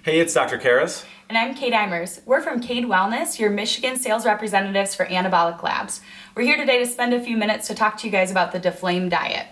Hey, it's Dr. Kehres. And I'm Kate Eimers. We're from Kade Wellness, your Michigan sales representatives for Anabolic Labs. We're here today to spend a few minutes to talk to you guys about the Deflame Diet.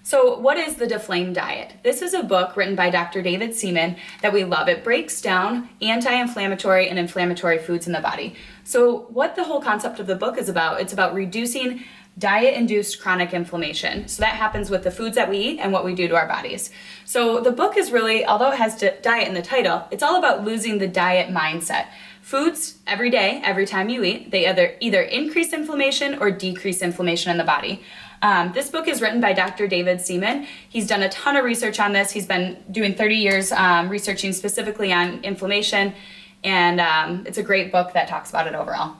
So what is the Deflame Diet? This is a book written by Dr. David Seaman that we love. It breaks down anti-inflammatory and inflammatory foods in the body. So what the whole concept of the book is about, it's about reducing diet-induced chronic inflammation. So that happens with the foods that we eat and what we do to our bodies. So the book is really, although it has diet in the title, it's all about losing the diet mindset. Foods, every day, every time you eat, they either increase inflammation or decrease inflammation in the body. This book is written by Dr. David Seaman. He's done a ton of research on this. He's been doing 30 years researching specifically on inflammation, and it's a great book that talks about it overall.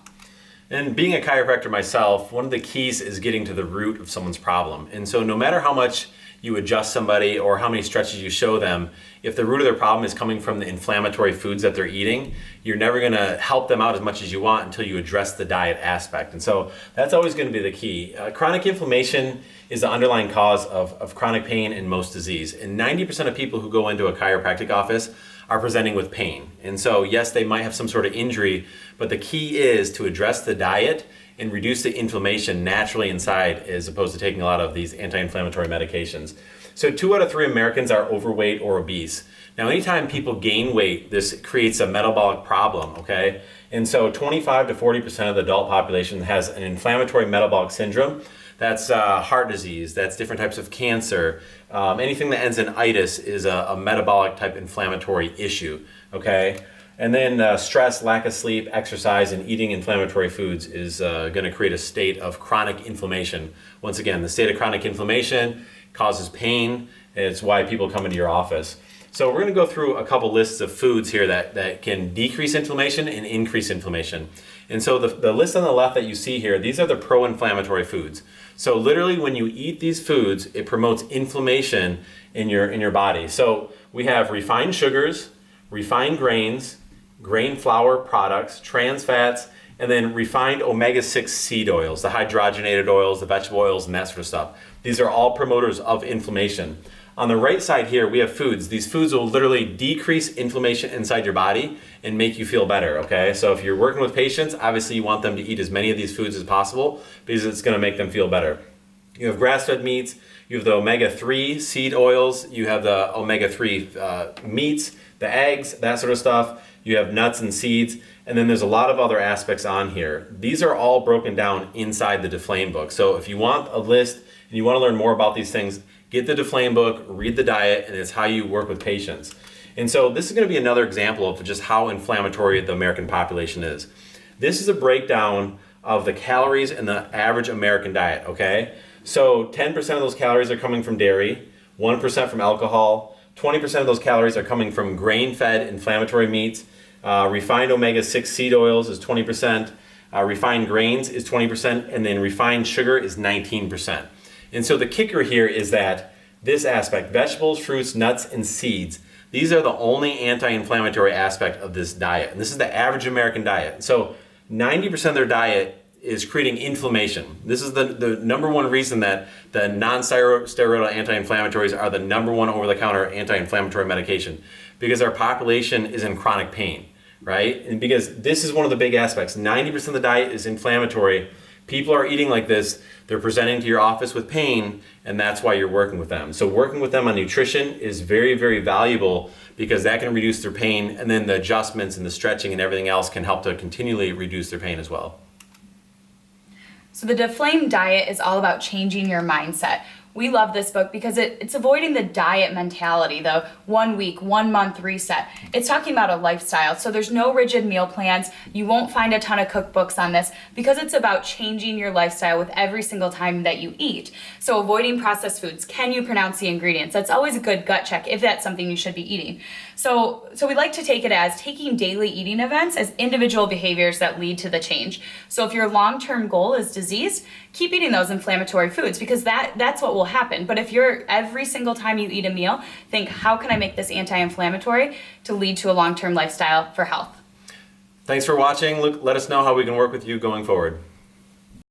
And being a chiropractor myself, one of the keys is getting to the root of someone's problem. And so no matter how much you adjust somebody or how many stretches you show them, if the root of their problem is coming from the inflammatory foods that they're eating, you're never going to help them out as much as you want until you address the diet aspect. And so that's always going to be the key. Chronic inflammation is the underlying cause of chronic pain in most disease. And 90% of people who go into a chiropractic office are presenting with pain. And so yes, they might have some sort of injury, but the key is to address the diet and reduce the inflammation naturally inside as opposed to taking a lot of these anti-inflammatory medications. So 2 out of 3 Americans are overweight or obese. Now, anytime people gain weight, this creates a metabolic problem, okay? And so 25 to 40% of the adult population has an inflammatory metabolic syndrome. That's heart disease, that's different types of cancer. Anything that ends in itis is a metabolic type inflammatory issue, okay? And then stress, lack of sleep, exercise, and eating inflammatory foods is going to create a state of chronic inflammation. Once again, the state of chronic inflammation causes pain, and it's why people come into your office. So we're going to go through a couple lists of foods here that can decrease inflammation and increase inflammation. And so the list on the left that you see here, these are the pro-inflammatory foods. So literally when you eat these foods, it promotes inflammation in your body. So we have refined sugars, refined grains, grain flour products, trans fats, and then refined omega-6 seed oils, the hydrogenated oils, the vegetable oils, and that sort of stuff. These are all promoters of inflammation. On the right side here, we have foods. These foods will literally decrease inflammation inside your body and make you feel better, okay? So if you're working with patients, obviously you want them to eat as many of these foods as possible because it's gonna make them feel better. You have grass-fed meats, you have the omega-3 seed oils, you have the omega-3 meats, the eggs, that sort of stuff. You have nuts and seeds, and then there's a lot of other aspects on here. These are all broken down inside the Deflame book. So if you want a list and you want to learn more about these things, get the Deflame book, read the diet, and it's how you work with patients. And so this is going to be another example of just how inflammatory the American population is. This is a breakdown of the calories in the average American diet, okay? So 10% of those calories are coming from dairy, 1% from alcohol, 20% of those calories are coming from grain-fed inflammatory meats. Refined omega-6 seed oils is 20%, refined grains is 20%, and then refined sugar is 19%. And so the kicker here is that this aspect, vegetables, fruits, nuts, and seeds, these are the only anti-inflammatory aspect of this diet. And this is the average American diet. So 90% of their diet is creating inflammation. This is the number one reason that the non-steroidal anti-inflammatories are the number one over-the-counter anti-inflammatory medication, because our population is in chronic pain, right? And because this is one of the big aspects. 90% of the diet is inflammatory. People are eating like this, they're presenting to your office with pain, and that's why you're working with them. So working with them on nutrition is very, very valuable because that can reduce their pain, and then the adjustments and the stretching and everything else can help to continually reduce their pain as well. So the Deflame Diet is all about changing your mindset. We love this book because it's avoiding the diet mentality, the 1 week, 1 month reset. It's talking about a lifestyle. So there's no rigid meal plans. You won't find a ton of cookbooks on this because it's about changing your lifestyle with every single time that you eat. So avoiding processed foods. Can you pronounce the ingredients? That's always a good gut check if that's something you should be eating. So we like to take it as taking daily eating events as individual behaviors that lead to the change. So if your long-term goal is disease, keep eating those inflammatory foods because that's what will happen. But if you're every single time you eat a meal, think, how can I make this anti-inflammatory to lead to a long-term lifestyle for health? Thanks for watching. Let us know how we can work with you going forward.